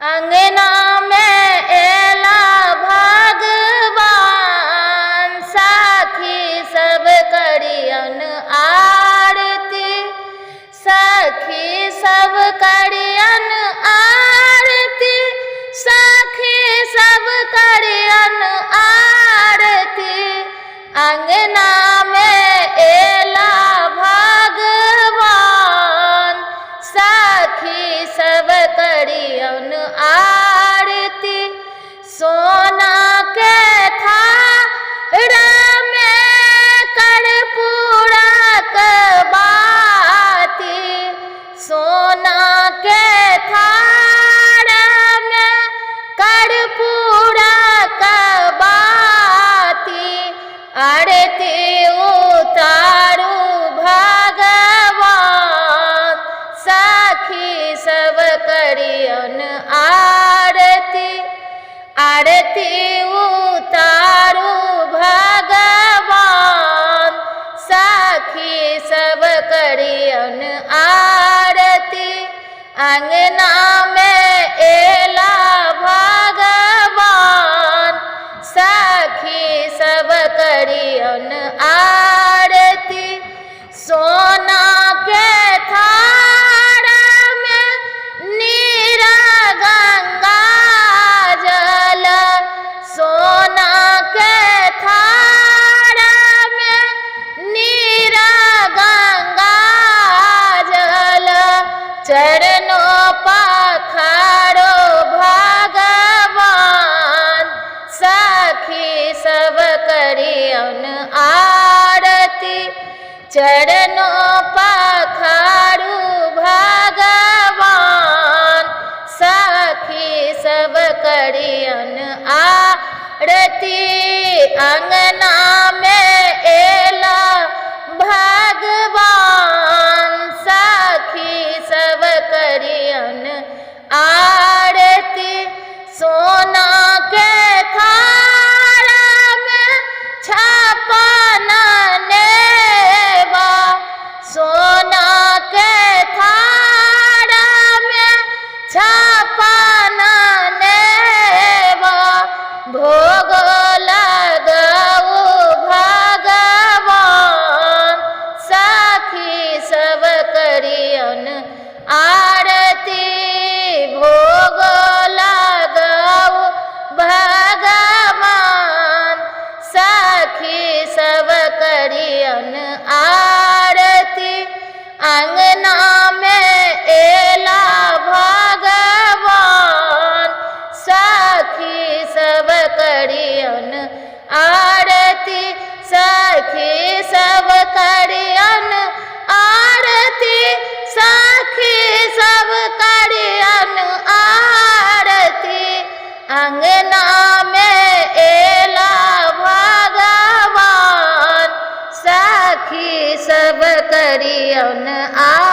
अंगना में एला भगवान, साखी सब करियन आरती। सखी सब करियन आरती, सखी सब करियन आरती। अंगना में एला भगवान, सखी सब करियन आरती। सोना के थार में कर्पूरक बाती, सोना के थार में कर्पूरक बाती। आरती उतारू भगवान, सखी सब करियन आरती। आरती उतारू भगवान, सखी सब करियन आरती। अंगना में एला भगवान, सखी सब करियन आरती। सोना के थार में नीर गंगा जल, सोना के थार में नीर गंगा जल। चरणों पखारो भगवान, सखी सब करियन आरती। चरणों पखारू भगवान, सखी सब करियन आरती। अंगना में एला भगवान, सखी सब करियन आरती। सोना के थार में छपन नेवा, सोना के थार में छपन नेवा। भोग लगाओ भगवान, सखी सब करियन आरती। भोग लगाओ भगवान, सखी सब करियन आरती। अंगना में एला भगवान, सखी सब करियन आरती। सखी सब करियन आरती, सखी सब करियन आरती। अंगना में एला भगवान, सखी सब करियन आरती।